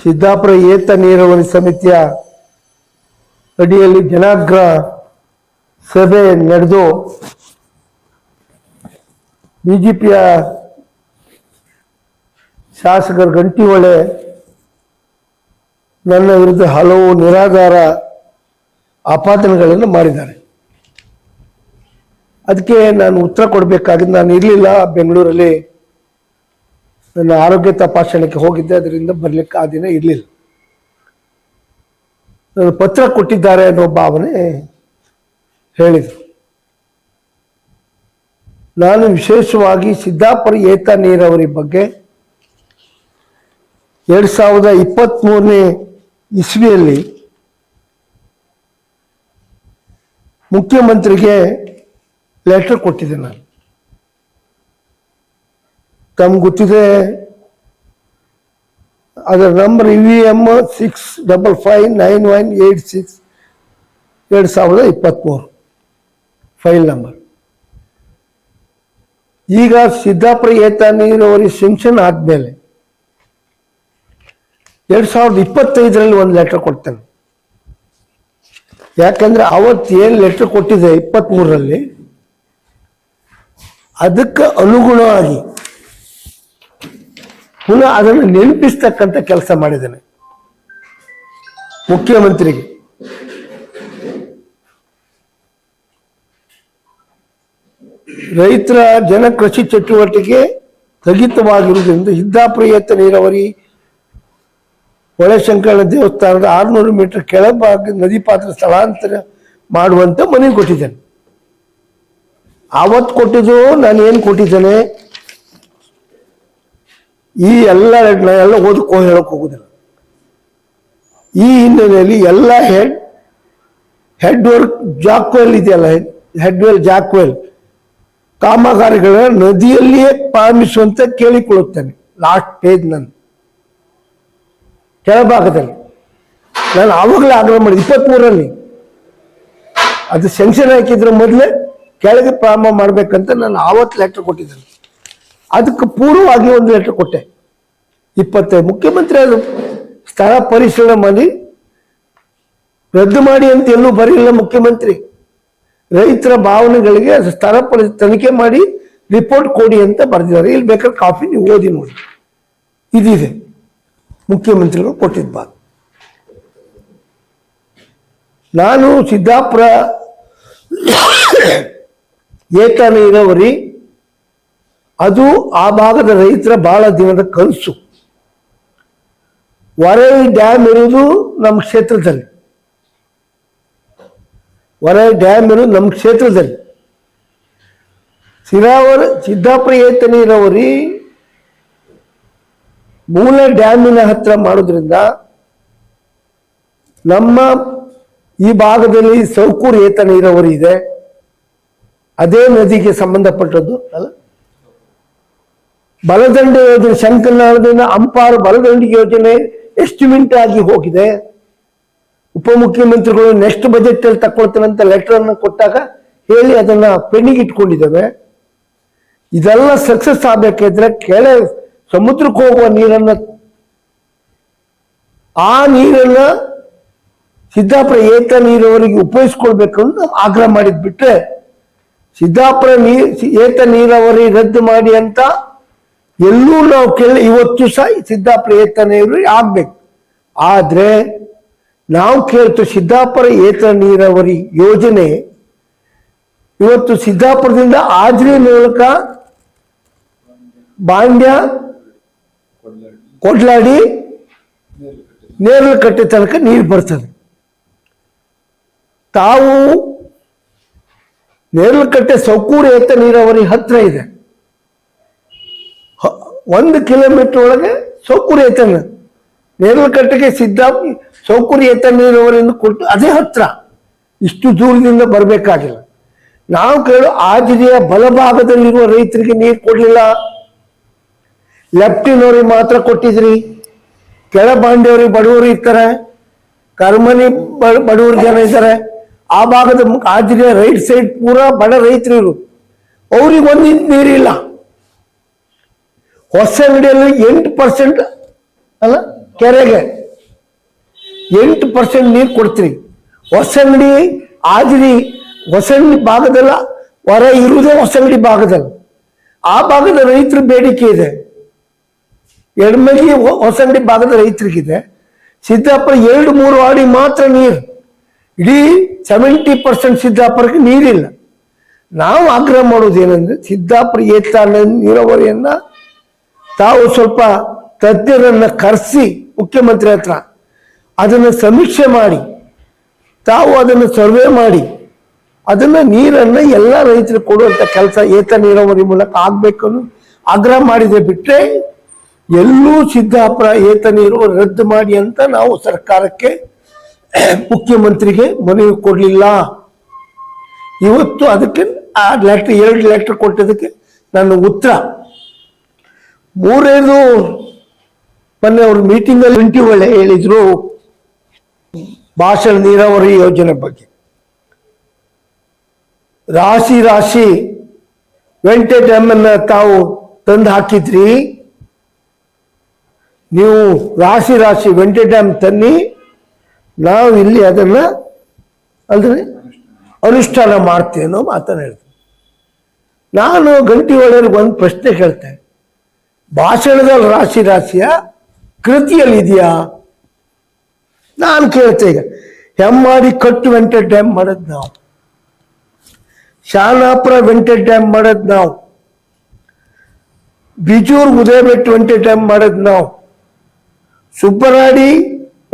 ಸಿದ್ದಾಪುರ ಏತ ನೀರಾವರಿ ಸಮಿತಿಯ ಅಡಿಯಲ್ಲಿ ಜನಾಗ್ರಹ ಸಭೆ ನಡೆದು ಬಿಜೆಪಿಯ ಶಾಸಕರು ಗಂಟಿಹೊಳೆ ನನ್ನ ವಿರುದ್ಧ ಹಲವು ನಿರಾಧಾರ ಆಪಾದನೆಗಳನ್ನು ಮಾಡಿದ್ದಾರೆ. ಅದಕ್ಕೆ ನಾನು ಉತ್ತರ ಕೊಡಬೇಕಾಗಿದ್ದು, ನಾನು ಇರಲಿಲ್ಲ ಬೆಂಗಳೂರಲ್ಲಿ, ನನ್ನ ಆರೋಗ್ಯ ತಪಾಸಣೆಗೆ ಹೋಗಿದ್ದೆ, ಅದರಿಂದ ಬರ್ಲಿಕ್ಕೆ ಆ ದಿನ ಇರಲಿಲ್ಲ. ಪತ್ರ ಕೊಟ್ಟಿದ್ದಾರೆ ಅನ್ನೋ ಭಾವನೆ ಹೇಳಿದರು. ನಾನು ವಿಶೇಷವಾಗಿ ಸಿದ್ದಾಪುರ ಏತ ನೀರಾವರಿ ಬಗ್ಗೆ 2023ನೇ ಇಸ್ವಿಯಲ್ಲಿ ಮುಖ್ಯಮಂತ್ರಿಗೆ ಲೆಟರ್ ಕೊಟ್ಟಿದ್ದೆ. ನಾನು ತಮ್ಗೆ ಗೊತ್ತಿದೆ, ಅದರ ನಂಬರ್ EVM 6559186 2023 ಫೈಲ್ ನಂಬರ್. ಈಗ ಸಿದ್ದಾಪುರ ಏತ ನೀರಾವರಿ ಸ್ಯಾಂಕ್ಷನ್ ಆದ್ಮೇಲೆ 2025ರಲ್ಲಿ ಒಂದು ಲೆಟರ್ ಕೊಡ್ತೇನೆ. ಯಾಕಂದ್ರೆ ಅವತ್ತು ಏನು ಲೆಟರ್ ಕೊಟ್ಟಿದೆ 23ರಲ್ಲಿ, ಅದಕ್ಕೆ ಅನುಗುಣವಾಗಿ ಪುನಃ ಅದನ್ನು ನೆನಪಿಸ್ತಕ್ಕಂಥ ಕೆಲಸ ಮಾಡಿದ್ದೇನೆ ಮುಖ್ಯಮಂತ್ರಿಗೆ. ರೈತರ ಜನ ಕೃಷಿ ಚಟುವಟಿಕೆ ಸ್ಥಗಿತವಾಗಿರುವುದರಿಂದ ಸಿದ್ದಾಪುರ ಏತ ನೀರಾವರಿ ಹೊಳೆಶಂಕರ ದೇವಸ್ಥಾನದ 600 ಮೀಟರ್ ಕೆಳಭಾಗ ನದಿ ಪಾತ್ರ ಸ್ಥಳಾಂತರ ಮಾಡುವಂತೆ ಮನವಿ ಕೊಟ್ಟಿದ್ದೇನೆ. ಆವತ್ತು ಕೊಟ್ಟಿದ್ದು ನಾನು ಏನು ಕೊಟ್ಟಿದ್ದೇನೆ, ಈ ಎಲ್ಲ ಓದಕ್ಕೋ ಹೇಳಕ್ ಹೋಗುದಿಲ್ಲ. ಈ ಹಿನ್ನೆಲೆಯಲ್ಲಿ ಎಲ್ಲ ಹೆಡ್ ವರ್ಕ್ ಜಾಕ್ವೆಲ್ ಇದೆಯಲ್ಲ, ಹೆಡ್ವೆಲ್ ಜಾಕ್ವೆಲ್ ಕಾಮಗಾರಿಗಳ ನದಿಯಲ್ಲಿಯೇ ಪ್ರಾರಂಭಿಸುವಂತೆ ಕೇಳಿಕೊಳ್ಳುತ್ತೇನೆ. ಲಾಸ್ಟ್ ಪೇಜ್ ನನ್ನ ಕೆಳಭಾಗದಲ್ಲಿ ನಾನು ಆವಾಗಲೇ ಆಗ್ರಹ ಮಾಡಿದೆ. 23ರಲ್ಲಿ ಅದು ಸ್ಯಾಂಕ್ಷನ್ ಹಾಕಿದ್ರ ಮೊದಲೇ ಕೆಳಗೆ ಪ್ರಾರಂಭ ಮಾಡ್ಬೇಕಂತ ನಾನು ಆವತ್ತು ಲೆಟರ್ ಕೊಟ್ಟಿದ್ದೇನೆ. ಅದಕ್ಕೆ ಪೂರ್ವವಾಗಿ ಒಂದು ಲೆಟರ್ ಕೊಟ್ಟೆ 25. ಮುಖ್ಯಮಂತ್ರಿ ಅದು ಸ್ಥಳ ಪರಿಶೀಲನೆ ಮಾಡಿ ರದ್ದು ಮಾಡಿ ಅಂತ ಎಲ್ಲೂ ಬರಲಿಲ್ಲ ಮುಖ್ಯಮಂತ್ರಿ. ರೈತರ ಭಾವನೆಗಳಿಗೆ ಸ್ಥಳ ತನಿಖೆ ಮಾಡಿ ರಿಪೋರ್ಟ್ ಕೊಡಿ ಅಂತ ಬರೆದಿದ್ದಾರೆ. ಇಲ್ಲಿ ಬೇಕಾದ್ರೆ ಕಾಪಿ ನೀವು ಓದಿ ನೋಡಿ, ಇದಿದೆ ಮುಖ್ಯಮಂತ್ರಿಗಳು ಕೊಟ್ಟಿದ್ದ ಭಾಗ. ನಾನು ಸಿದ್ದಾಪುರ ಏತ ನೀರಾವರಿ ಅದು ಆ ಭಾಗದ ರೈತರ ಬಹಳ ದಿನದ ಕನಸು. ವರೈ ಡ್ಯಾಮ್ ಇರುವುದು ನಮ್ಮ ಕ್ಷೇತ್ರದಲ್ಲಿ, ವರೈ ಡ್ಯಾಮ್ ಇರುವುದು ನಮ್ಮ ಕ್ಷೇತ್ರದಲ್ಲಿ. ಸಿದ್ದಾಪುರ ಏತ ನೀರಾವರಿ ಮೂಲ ಡ್ಯಾಮಿನ ಹತ್ರ ಮಾಡೋದ್ರಿಂದ ನಮ್ಮ ಈ ಭಾಗದಲ್ಲಿ ಸೌಕೂರು ಏತ ನೀರಾವರಿ ಇದೆ, ಅದೇ ನದಿಗೆ ಸಂಬಂಧಪಟ್ಟದ್ದು ಅಲ್ಲ. ಬಲದಂಡೆ ಯೋಜನೆ, ಶಂಕರನಾಳದಿಂದ ಅಂಪಾರು ಬಲದಂಡೆ ಯೋಜನೆ ಎಸ್ಟಿಮೇಟ್ ಆಗಿ ಹೋಗಿದೆ. ಉಪಮುಖ್ಯಮಂತ್ರಿಗಳು ನೆಕ್ಸ್ಟ್ ಬಜೆಟ್ ಅಲ್ಲಿ ತಕೊಳ್ತಾನಂತ ಲೆಟರ್ ಅನ್ನು ಕೊಟ್ಟಾಗ ಹೇಳಿ ಅದನ್ನ ಪೆಂಡಿಂಗ್ ಇಟ್ಕೊಂಡಿದ್ದೇವೆ. ಇದೆಲ್ಲ ಸಕ್ಸಸ್ ಆಗ್ಬೇಕಿದ್ರೆ ಸಮುದ್ರಕ್ಕೆ ಹೋಗುವ ನೀರನ್ನ, ಆ ನೀರನ್ನ ಸಿದ್ದಾಪುರ ಏತ ನೀರಾವರಿಗೆ ಉಪಯೋಗಿಸ್ಕೊಳ್ಬೇಕು ಅಂತ ಆಗ್ರಹ ಮಾಡಿದ್ ಬಿಟ್ರೆ, ಸಿದ್ದಾಪುರ ಏತ ನೀರಾವರಿ ರದ್ದು ಮಾಡಿ ಅಂತ ಎಲ್ಲೂ ನಾವು ಇವತ್ತು ಸಹ ಸಿದ್ದಾಪುರ ಏತ ನೀರಾವರಿ ಆಗ್ಬೇಕು. ಆದ್ರೆ ನಾವು ಕೇಳ್ತೀವಿ, ಸಿದ್ದಾಪುರ ಏತ ನೀರಾವರಿ ಯೋಜನೆ ಇವತ್ತು ಸಿದ್ದಾಪುರದಿಂದ ಆಜ್ರಿ ಮೂಲಕ ಬಾಂಡ್ಯ, ಕೊಡ್ಲಾಡಿ, ನೇರಲಕಟ್ಟೆ ತನಕ ನೀರು ಬರ್ತದೆ. ತಾವು ನೇರಲಕಟ್ಟೆ ಸೌಕೂರು ಏತ ನೀರಾವರಿ ಹತ್ರ ಇದೆ, 1 ಕಿಲೋಮೀಟರ್ ಒಳಗೆ ಸೌಕೂರು ಏತ ನೇರಲಕಟ್ಟೆಗೆ ಸೌಕೂರು ಏತ ನೀರಾವರಿಯನ್ನು ಕೊಟ್ಟು ಅದೇ ಹತ್ರ, ಇಷ್ಟು ದೂರದಿಂದ ಬರಬೇಕಾಗಿಲ್ಲ. ನಾವು ಕೇಳೋ ಆಜ್ರಿಯ ಬಲಭಾಗದಲ್ಲಿರುವ ರೈತರಿಗೆ ನೀರು ಕೊಡಲಿಲ್ಲ, ಲೆಫ್ಟಿನವ್ರಿಗೆ ಮಾತ್ರ ಕೊಟ್ಟಿದ್ರಿ. ಕೆಳಬಾಂಡಿಯವ್ರಿಗೆ ಬಡವರು ಇರ್ತಾರೆ, ಕರ್ಮನಿ ಬಡವರು ಜನ ಇದ್ದಾರೆ. ಆ ಭಾಗದ ಆಜ್ರಿಯ ರೈಟ್ ಸೈಡ್ ಪೂರಾ ಬಡ ರೈತರು, ಅವ್ರಿಗೆ ಒಂದು ಇಂಚ್ ನೀರಿಲ್ಲ. ಹೊಸಂಗಡಿಯಲ್ಲಿ 8% ಅಲ್ಲ ಕೆರೆಗೆ 8% ನೀರು ಕೊಡ್ತೀರಿ. ಹೊಸಂಗಡಿ ಆದಿರಿ ಹೊಸಂಗಡಿ ಭಾಗದಲ್ಲ, ಹೊರ ಇರುವುದೇ ಹೊಸಂಗಡಿ ಭಾಗದಲ್ಲಿ. ಆ ಭಾಗದ ರೈತರ ಬೇಡಿಕೆ ಇದೆ. ಎಡಮಗಿ ಹೊಸಂಗಡಿ ಭಾಗದ ರೈತರಿಗಿದೆ. ಸಿದ್ದಾಪುರ 2-3 ವಾರ್ಡಿ ಮಾತ್ರ ನೀರು. ಇಡೀ 70% ಸಿದ್ದಾಪುರಕ್ಕೆ ನೀರಿಲ್ಲ. ನಾವು ಆಗ್ರಹ ಮಾಡೋದೇನೆಂದ್ರೆ ಸಿದ್ದಾಪುರ ಏತ ನೀರಾವರಿಯನ್ನ ತಾವು ಸ್ವಲ್ಪ ತಜ್ಞರನ್ನ ಕರೆಸಿ ಮುಖ್ಯಮಂತ್ರಿ ಹತ್ರ ಅದನ್ನು ಸಮೀಕ್ಷೆ ಮಾಡಿ, ತಾವು ಅದನ್ನು ಸರ್ವೆ ಮಾಡಿ, ಅದನ್ನ ನೀರನ್ನ ಎಲ್ಲ ರೈತರಿಗೆ ಕೊಡುವಂತ ಕೆಲಸ ಏತ ನೀರಾವರಿ ಮೂಲಕ ಆಗ್ಬೇಕು ಆಗ್ರಹ ಮಾಡಿದೆ. ಬಿಟ್ರೆ ಎಲ್ಲೂ ಸಿದ್ದಾಪುರ ಏತ ನೀರು ರದ್ದು ಮಾಡಿ ಅಂತ ನಾವು ಸರ್ಕಾರಕ್ಕೆ ಮುಖ್ಯಮಂತ್ರಿಗೆ ಮನವಿ ಕೊಡಲಿಲ್ಲ. ಇವತ್ತು ಅದಕ್ಕೆ ಆ ಲೆಟರ್ 2 ಲೆಟರ್ ಕೊಟ್ಟಿದ್ದಕ್ಕೆ ನನ್ನ ಉತ್ತರ. 3ನೇದು ಮೊನ್ನೆ ಅವ್ರ ಮೀಟಿಂಗ್ ಅಲ್ಲಿ 20 ಹೇಳಿದ್ರು ಭಾಷಣ ನೀರಾವರಿ ಯೋಜನೆ ಬಗ್ಗೆ. ರಾಶಿ ವೆಂಟೆ ಡ್ಯಾಮ್ ಅನ್ನ ತಾವು ತಂದು ಹಾಕಿದ್ರಿ. ನೀವು ರಾಶಿ ವೆಂಟೆ ಡ್ಯಾಮ್ ತನ್ನಿ, ನಾವು ಇಲ್ಲಿ ಅದನ್ನ ಅಂದ್ರೆ ಅನುಷ್ಠಾನ ಮಾಡ್ತೇವೆ ಅನ್ನೋ ಮಾತನ್ನ ಹೇಳ್ತೀನಿ. ನಾನು ಗಂಟಿಹೊಳೆಯವ್ರಿಗೆ ಒಂದು ಪ್ರಶ್ನೆ ಕೇಳ್ತೇನೆ. ಭಾಷಣದಲ್ಲಿ ರಾಶಿಯ ಕೃತಿಯಲ್ಲಿ ಇದೆಯಾ? ನಾನು ಕೇಳ್ತೇನೆ. ಈಗ ಹೆಮ್ಮಾಡಿ ಕಟ್ಟು ವೆಂಟೆ ಡ್ಯಾಮ್ ಮಾಡೋದು ನಾವು, ಶಾನಾಪುರ ವೆಂಟೆ ಡ್ಯಾಮ್ ಮಾಡೋದು ನಾವು, ಬಿಜೂರ್ ಉದಯಬೆಟ್ಟು ವೆಂಟೆ ಡ್ಯಾಮ್ ಮಾಡೋದು ನಾವು, ಸುಬ್ಬರಾಡಿ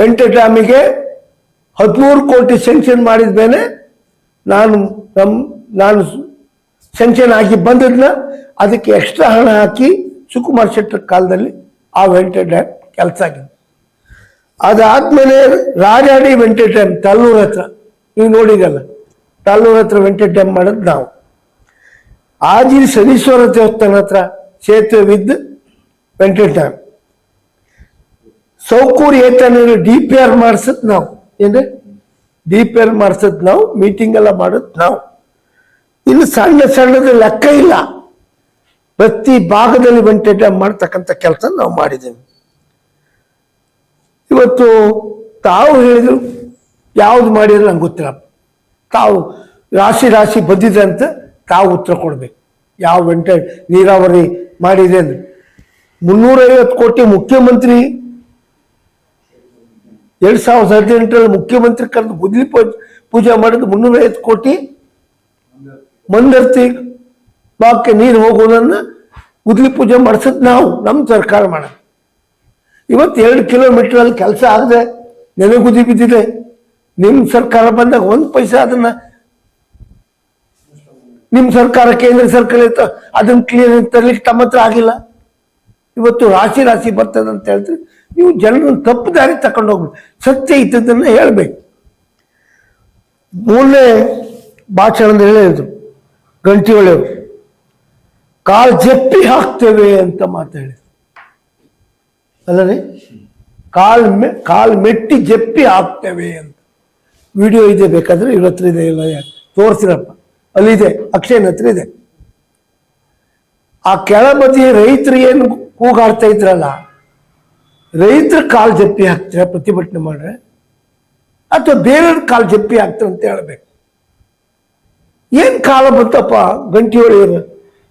ವೆಂಟೆ ಡ್ಯಾಮಿಗೆ 13 ಕೋಟಿ ಸ್ಯಾಂಕ್ಷನ್ ಮಾಡಿದ ಮೇಲೆ ನಾನು ಸ್ಯಾಂಕ್ಷನ್ ಆಗಿ ಬಂದದ್ನ ಅದಕ್ಕೆ ಎಕ್ಸ್ಟ್ರಾ ಹಣ ಹಾಕಿ ಸುಕುಮಾರ್ ಶೆಟ್ಟರ್ ಕಾಲದಲ್ಲಿ ಆ ವೆಂಟೆ ಡ್ಯಾಮ್ ಕೆಲಸ ಆಗಿದೆ. ಅದಾದ್ಮೇಲೆ ರಾಜಾಡಿ ವೆಂಟೆ ಡ್ಯಾಮ್ ತಾಲ್ಲೂರು ಹತ್ರ ನೀವು ನೋಡಿದಲ್ಲ, ತಾಲ್ಲೂರು ಹತ್ರ ವೆಂಟೆ ಡ್ಯಾಮ್ ಮಾಡೋದು ನಾವು. ಆಜಿರಿ ಶನೀಶ್ವರ ದೇವಸ್ಥಾನ ಹತ್ರ ಸೇತುವೆ ವಿದ್ ವೆಂಟೆ ಡ್ಯಾಮ್. ಸೌಕೂರು ಏತ ನೀರು DPR ಮಾಡಿಸದ್ ನಾವು, ಏನ್ರಿ DPR ಮಾಡಿಸದ್ ನಾವು, ಮೀಟಿಂಗ್ ಎಲ್ಲ ಮಾಡೋದು ನಾವು. ಇನ್ನು ಸಣ್ಣದ ಲೆಕ್ಕ ಇಲ್ಲ. ಪ್ರತಿ ಭಾಗದಲ್ಲಿ ವೆಂಟೆ ಡ್ಯಾಮ್ ಮಾಡ್ತಕ್ಕಂಥ ಕೆಲಸ ನಾವು ಮಾಡಿದ್ದೇವೆ. ಇವತ್ತು ತಾವು ಹೇಳಿದ್ರು ಯಾವ್ದು ಮಾಡಿದ್ರೆ ನಂಗೆ ಗೊತ್ತಿಲ್ಲ. ತಾವು ರಾಶಿ ಬಂದಿದೆ ಅಂತ ತಾವು ಉತ್ತರ ಕೊಡ್ಬೇಕು. ಯಾವ ವೆಂಟೆ ನೀರಾವರಿ ಮಾಡಿದೆ ಅಂದ್ರೆ 350 ಕೋಟಿ ಮುಖ್ಯಮಂತ್ರಿ 2018ರಲ್ಲಿ ಮುಖ್ಯಮಂತ್ರಿ ಕರೆದು ಗುದ್ಲಿ ಪೂಜೆ ಮಾಡಿದ್ದು 350 ಕೋಟಿ ಮಂದರ್ತಿ ಭಾಗಕ್ಕೆ ನೀರು ಹೋಗೋದನ್ನ ಗುದ್ಲಿ ಪೂಜೆ ಮಾಡಿಸದ್ ನಾವು, ನಮ್ಮ ಸರ್ಕಾರ ಮಾಡ. ಇವತ್ತು 2 ಕಿಲೋಮೀಟರ್ ಅಲ್ಲಿ ಕೆಲಸ ಆಗದೆ ನೆನೆಗುದಿ ಬಿದ್ದಿದೆ. ನಿಮ್ಮ ಸರ್ಕಾರ ಬಂದಾಗ 1 ಪೈಸೆ ಅದನ್ನ ನಿಮ್ಮ ಸರ್ಕಾರ ಕೇಂದ್ರ ಸರ್ಕಾರ ಇತ್ತು ಅದನ್ನ ಕ್ಲಿಯರ್ ತರಲಿಕ್ಕೆ ತಮ್ಮ ಹತ್ರ ಆಗಿಲ್ಲ. ಇವತ್ತು ರಾಶಿ ಬರ್ತದೆ ಅಂತ ಹೇಳಿದ್ರೆ ನೀವು ಜನರನ್ನು ತಪ್ಪು ದಾರಿ ತಕೊಂಡು ಹೋಗ್ಬೇಕು. ಸತ್ಯ ಇದ್ದದನ್ನ ಹೇಳ್ಬೇಕು. 3ನೇ ಭಾಷಣದಲ್ಲಿ ಹೇಳಿದ್ರು ಗಂಟಿಹೊಳೆಯವರು, ಕಾಲ್ ಜಪ್ಪಿ ಹಾಕ್ತೇವೆ ಅಂತ ಮಾತಾಡಿದ್ರು. ಅಲ್ಲರಿ, ಕಾಲ್ ಮೆಟ್ಟಿ ಜಪ್ಪಿ ಹಾಕ್ತೇವೆ ಅಂತ ವಿಡಿಯೋ ಇದೆ, ಬೇಕಾದ್ರೆ ಇವ್ರ ಹತ್ರ ಇದೆ, ಇಲ್ಲ ತೋರಿಸಿರಪ್ಪ, ಅಲ್ಲಿದೆ, ಅಕ್ಷಯನ ಹತ್ರ ಇದೆ. ಆ ಕೆಳಬದಿ ರೈತರು ಏನು ಕೂಗಾಡ್ತಾ ಇದ್ರಲ್ಲ, ರೈತರ ಕಾಲ್ ಜಪ್ಪಿ ಹಾಕ್ತಾರೆ ಪ್ರತಿಭಟನೆ ಮಾಡ್ರೆ, ಅಥವಾ ಬೇರೆಯವ್ರ ಕಾಲ್ ಜಪ್ಪಿ ಹಾಕ್ತಾರೆ ಅಂತ ಹೇಳ್ಬೇಕು. ಏನ್ ಕಾಲ ಬಂತಪ್ಪ ಗಂಟಿಹೊಳೆಯವರು,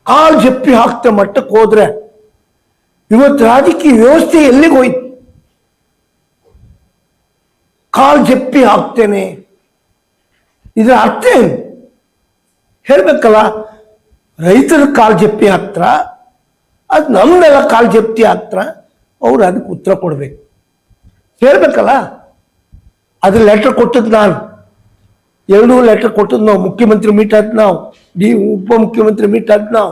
ಕಾಲ್ ಜಪ್ಪಿ ಹಾಕ್ತ ಮಟ್ಟಕ್ಕೆ ಹೋದ್ರೆ ಇವತ್ತು ರಾಜಕೀಯ ವ್ಯವಸ್ಥೆ ಎಲ್ಲಿಗೆ ಹೋಯ್ತು? ಕಾಲ್ ಜಪ್ಪಿ ಹಾಕ್ತೇನೆ, ಇದರ ಅರ್ಥ ಏನು ಹೇಳ್ಬೇಕಲ್ಲ. ರೈತರ ಕಾಲ್ ಜಪ್ಪಿ ಹಾಕ್ತಾರ, ಅದು ನಮ್ದೆಲ್ಲ ಕಾಲ್ ಜಪ್ತಿ ಹಾಕ್ತಾರ, ಅವ್ರು ಅದಕ್ಕೆ ಉತ್ತರ ಕೊಡ್ಬೇಕು, ಹೇಳ್ಬೇಕಲ್ಲ. ಅದು ಲೆಟರ್ ಕೊಟ್ಟದ್ದು ನಾನು, 2 ಲೆಟರ್ ಕೊಟ್ಟದ್ದು ನಾವು. ಮುಖ್ಯಮಂತ್ರಿ ಮೀಟ್ ಆದ್ ನಾವು, ಉಪಮುಖ್ಯಮಂತ್ರಿ ಮೀಟ್ ಆದ್ ನಾವು.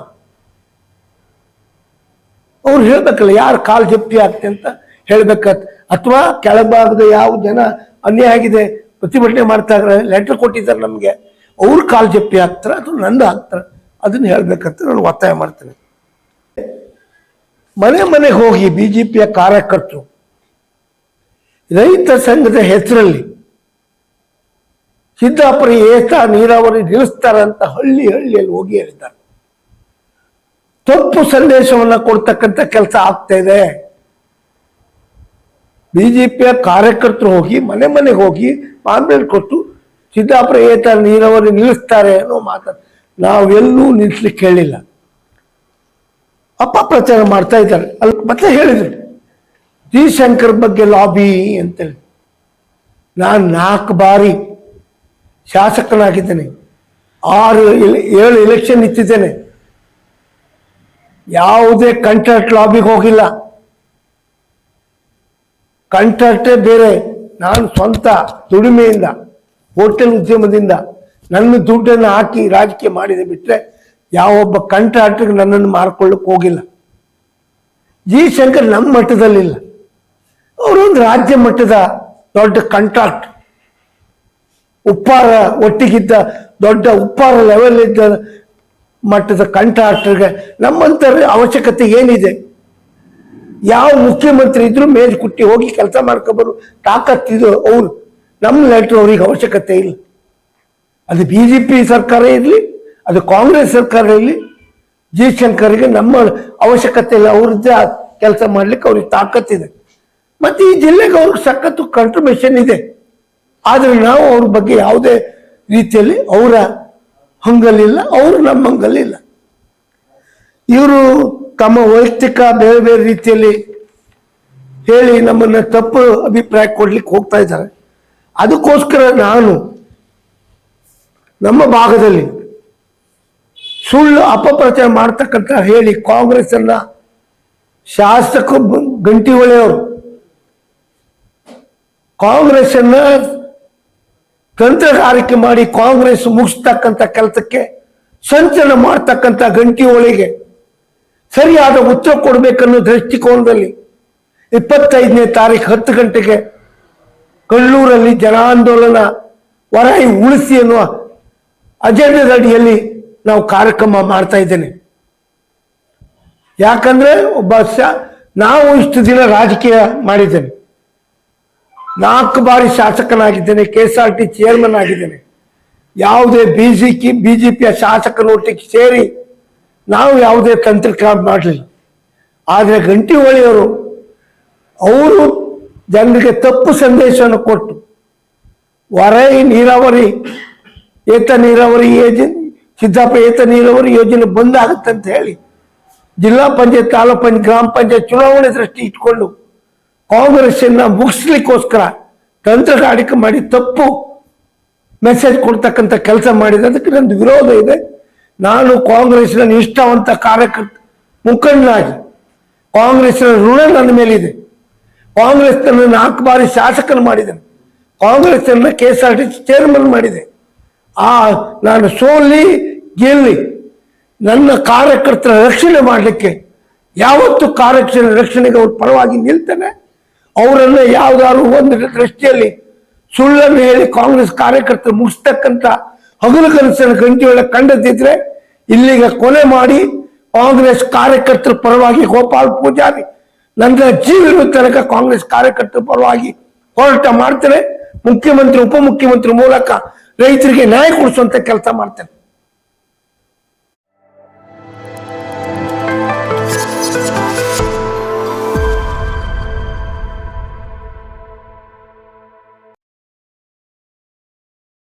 ಅವ್ರು ಹೇಳ್ಬೇಕಲ್ಲ ಯಾರು ಕಾಲ್ ಜಪ್ತಿ ಆಗ್ತೆ ಅಂತ ಹೇಳ್ಬೇಕತ್. ಅಥವಾ ಕೆಳಭಾಗದ ಯಾವ ಜನ ಅನ್ಯಾಯ ಆಗಿದೆ ಪ್ರತಿಭಟನೆ ಮಾಡ್ತಾ ಇದ್ರೆ ಲೆಟರ್ ಕೊಟ್ಟಿದ್ದಾರೆ ನಮ್ಗೆ, ಅವ್ರು ಕಾಲ್ ಜಪ್ಪಿ ಹಾಕ್ತಾರ ಅಥವಾ ನಂದು ಹಾಕ್ತಾರ, ಅದನ್ನ ಹೇಳ್ಬೇಕಂತ ನಾನು ಒತ್ತಾಯ ಮಾಡ್ತೇನೆ. ಮನೆಗೆ ಹೋಗಿ ಬಿಜೆಪಿಯ ಕಾರ್ಯಕರ್ತರು ರೈತ ಸಂಘದ ಹೆಸರಲ್ಲಿ ಸಿದ್ದಾಪುರ ಏತ ನೀರಾವರಿ ನಿಲ್ಲಿಸ್ತಾರಂತ ಹಳ್ಳಿಯಲ್ಲಿ ಹೋಗಿ ಹೇಳಿದ್ದಾರೆ. ತಪ್ಪು ಸಂದೇಶವನ್ನ ಕೊಡ್ತಕ್ಕಂಥ ಕೆಲಸ ಆಗ್ತಾ ಇದೆ. ಬಿಜೆಪಿಯ ಕಾರ್ಯಕರ್ತರು ಹೋಗಿ ಮನೆ ಮನೆಗೆ ಹೋಗಿ ಪಾಂಪ್ಲೆಟ್ ಕೊಟ್ಟು ಸಿದ್ದಾಪುರ ಏತ ನೀರಾವರಿ ನಿಲ್ಲಿಸ್ತಾರೆ ಅನ್ನೋ ಮಾತಾಡ ನಾವೆಲ್ಲೂ ನಿಲ್ಲಿಸ್ಲಿಕ್ಕೆ ಹೇಳಿಲ್ಲ. ಅಪಪ್ರಚಾರ ಮಾಡ್ತಾ ಇದ್ದಾರೆ. ಅಲ್ಲಿ ಮತ್ತೆ ಹೇಳಿದ್ರು ಜಿ ಶಂಕರ್ ಬಗ್ಗೆ ಲಾಬಿ ಅಂತೇಳಿ. ನಾನು 4 ಬಾರಿ ಶಾಸಕನಾಗಿದ್ದೇನೆ, 7 ಎಲೆಕ್ಷನ್ ನಿಂತಿದ್ದೇನೆ. ಯಾವುದೇ ಕಾಂಟ್ರಾಕ್ಟ್ ಲಾಬಿಗೆ ಹೋಗಿಲ್ಲ. ಕಾಂಟ್ರಾಕ್ಟೇ ಬೇರೆ, ನಾನು ಸ್ವಂತ ದುಡಿಮೆಯಿಂದ ಹೋಟೆಲ್ ಉದ್ಯಮದಿಂದ ನನ್ನ ದುಡ್ಡನ್ನು ಹಾಕಿ ರಾಜಕೀಯ ಮಾಡಿದೆ ಬಿಟ್ಟರೆ ಯಾವೊಬ್ಬ ಕಾಂಟ್ರಾಕ್ಟರ್ಗೆ ನನ್ನನ್ನು ಮಾರ್ಕೊಳ್ಳಕ್ಕೆ ಹೋಗಿಲ್ಲ. ಜಿ ಶಂಕರ್ ನಮ್ಮ ಮಟ್ಟದಲ್ಲಿಲ್ಲ, ಅವರೊಂದು ರಾಜ್ಯ ಮಟ್ಟದ ದೊಡ್ಡ ಕಾಂಟ್ರಾಕ್ಟ್. ಉಪ್ಪಾರ ಒಟ್ಟಿಗಿದ್ದ ದೊಡ್ಡ ಉಪ್ಪಾರ ಲೆವೆಲ್ ಇದ್ದ ಮಟ್ಟದ ಕಾಂಟ್ರಾಕ್ಟರ್ಗೆ ನಮ್ಮಂತರ ಅವಶ್ಯಕತೆ ಏನಿದೆ? ಯಾವ ಮುಖ್ಯಮಂತ್ರಿ ಇದ್ರು ಮೇಜ್ ಕುಟ್ಟಿ ಹೋಗಿ ಕೆಲಸ ಮಾಡ್ಕೊಬರು ತಾಕತ್ತಿದ್ರು ಅವ್ರು. ನಮ್ಮ ಲೆಟ್ರ್ ಅವ್ರಿಗೆ ಅವಶ್ಯಕತೆ ಇಲ್ಲ. ಅದು ಬಿಜೆಪಿ ಸರ್ಕಾರ ಇರಲಿ, ಅದು ಕಾಂಗ್ರೆಸ್ ಸರ್ಕಾರ ಇರಲಿ, ಜಿ ಶಂಕರ್ಗೆ ನಮ್ಮ ಅವಶ್ಯಕತೆ ಇಲ್ಲ. ಅವ್ರದ್ದೇ ಕೆಲಸ ಮಾಡ್ಲಿಕ್ಕೆ ಅವ್ರಿಗೆ ತಾಕತ್ತಿದೆ. ಮತ್ತೆ ಈ ಜಿಲ್ಲೆಗೆ ಅವ್ರಿಗೆ ಸಖತ್ತು ಕಾಂಟ್ರಿಬ್ಯೂಷನ್ ಇದೆ. ಆದರೆ ನಾವು ಅವ್ರ ಬಗ್ಗೆ ಯಾವುದೇ ರೀತಿಯಲ್ಲಿ ಅವರ ಹಂಗಲ್ಲಿಲ್ಲ, ಅವರು ನಮ್ಮ ಹಂಗಲ್ಲಿಲ್ಲ. ಇವರು ತಮ್ಮ ವೈಯಕ್ತಿಕ ಬೇರೆ ಬೇರೆ ರೀತಿಯಲ್ಲಿ ಹೇಳಿ ನಮ್ಮನ್ನು ತಪ್ಪು ಅಭಿಪ್ರಾಯ ಕೊಡ್ಲಿಕ್ಕೆ ಹೋಗ್ತಾ ಇದ್ದಾರೆ. ಅದಕ್ಕೋಸ್ಕರ ನಾನು ನಮ್ಮ ಭಾಗದಲ್ಲಿ ಸುಳ್ಳು ಅಪಪ್ರಚಾರ ಮಾಡ್ತಕ್ಕಂಥ ಹೇಳಿ ಕಾಂಗ್ರೆಸ್ ಅನ್ನ ಶಾಸಕ ಗಂಟಿಹೊಳೆಯವರು ಕಾಂಗ್ರೆಸ್ ಅನ್ನ ತಂತ್ರಗಾರಿಕೆ ಮಾಡಿ ಕಾಂಗ್ರೆಸ್ ಮುಗಿಸ್ತಕ್ಕಂಥ ಕೆಲಸಕ್ಕೆ ಸಂಚಲನ ಮಾಡ್ತಕ್ಕಂಥ ಗಂಟಿಹೊಳೆಗೆ ಸರಿಯಾದ ಉತ್ತರ ಕೊಡಬೇಕನ್ನೋ ದೃಷ್ಟಿಕೋನದಲ್ಲಿ 25ನೇ ತಾರೀಕು 10 ಗಂಟೆಗೆ ಕಳ್ಳೂರಲ್ಲಿ ಜನಾಂದೋಲನ ವರಾಯಿ ಉಳಿಸಿ ಎನ್ನುವ ಅಜೆಂಡದ ಅಡಿಯಲ್ಲಿ ನಾವು ಕಾರ್ಯಕ್ರಮ ಮಾಡ್ತಾ ಇದ್ದೇನೆ. ಯಾಕಂದ್ರೆ ನಾವು ಇಷ್ಟು ದಿನ ರಾಜಕೀಯ ಮಾಡಿದ್ದೇನೆ, 4 ಬಾರಿ ಶಾಸಕನಾಗಿದ್ದೇನೆ, KSRT ಚೇರ್ಮನ್ ಆಗಿದ್ದೇನೆ. ಯಾವುದೇ ಬಿಜೆಪಿಯ ಶಾಸಕನೊಟ್ಟಿಗೆ ಸೇರಿ ನಾವು ಯಾವುದೇ ತಂತ್ರಕ್ರಮ ಮಾಡಲಿಲ್ಲ. ಆದರೆ ಗಂಟಿಹೊಳೆಯವರು ಅವರು ಜನರಿಗೆ ತಪ್ಪು ಸಂದೇಶವನ್ನು ಕೊಟ್ಟು ವರಾಯಿ ನೀರಾವರಿ ಏತ ನೀರಾವರಿ ಯೋಜನೆ ಸಿದ್ದಾಪುರ ಏತ ನೀರಾವರಿ ಯೋಜನೆ ಬಂದಾಗುತ್ತೆ ಅಂತ ಹೇಳಿ ಜಿಲ್ಲಾ ಪಂಚಾಯತ್, ತಾಲೂಕ್ ಪಂಚಾಯತ್, ಗ್ರಾಮ ಪಂಚಾಯತ್ ಚುನಾವಣೆ ದೃಷ್ಟಿ ಇಟ್ಕೊಂಡು ಕಾಂಗ್ರೆಸ್ಸನ್ನ ಮುಗಿಸ್ಲಿಕ್ಕೋಸ್ಕರ ತಂತ್ರಗಾರಿಕೆ ಮಾಡಿ ತಪ್ಪು ಮೆಸೇಜ್ ಕೊಡ್ತಕ್ಕಂಥ ಕೆಲಸ ಮಾಡಿದೆ. ಅದಕ್ಕೆ ನಂದು ವಿರೋಧ ಇದೆ. ನಾನು ಕಾಂಗ್ರೆಸ್ನ ನಿಷ್ಠಾವಂತ ಕಾರ್ಯಕರ್ತ ಮುಖಂಡನಾಗಿ ಕಾಂಗ್ರೆಸ್ನ ಋಣ ನನ್ನ ಮೇಲಿದೆ. ಕಾಂಗ್ರೆಸ್ ನನ್ನ 4 ಬಾರಿ ಶಾಸಕನ ಮಾಡಿದ್ದೇನೆ, ಕಾಂಗ್ರೆಸ್ ಅನ್ನ KSRT ಚೇರ್ಮನ್ ಮಾಡಿದೆ. ನಾನು ಸೋಲಿ ಗೆಲ್ಲಿ ನನ್ನ ಕಾರ್ಯಕರ್ತರ ರಕ್ಷಣೆ ಮಾಡಲಿಕ್ಕೆ ಯಾವತ್ತು ರಕ್ಷಣೆಗೆ ಅವ್ರ ಪರವಾಗಿ ನಿಲ್ತಾನೆ. ಅವರನ್ನು ಯಾವುದಾದ್ರು ಒಂದು ದೃಷ್ಟಿಯಲ್ಲಿ ಸುಳ್ಳನ್ನು ಹೇಳಿ ಕಾಂಗ್ರೆಸ್ ಕಾರ್ಯಕರ್ತರು ಮುಗಿಸ್ತಕ್ಕಂಥ ಹಗಲು ಕನಸನ್ನು ಗಂಟಿಹೊಳೆ ಕಂಡದಿದ್ರೆ ಇಲ್ಲಿಗೆ ಕೊಲೆ ಮಾಡಿ ಕಾಂಗ್ರೆಸ್ ಕಾರ್ಯಕರ್ತರ ಪರವಾಗಿ ಗೋಪಾಲ್ ಪೂಜಾರಿ ನನ್ನ ಜೀವನ ತನಕ ಕಾಂಗ್ರೆಸ್ ಕಾರ್ಯಕರ್ತರ ಪರವಾಗಿ ಹೋರಾಟ ಮಾಡ್ತೇನೆ. ಮುಖ್ಯಮಂತ್ರಿ ಉಪಮುಖ್ಯಮಂತ್ರಿ ಮೂಲಕ ರೈತರಿಗೆ ನ್ಯಾಯ ಕೊಡಿಸುವಂತ ಕೆಲಸ ಮಾಡ್ತೇನೆ.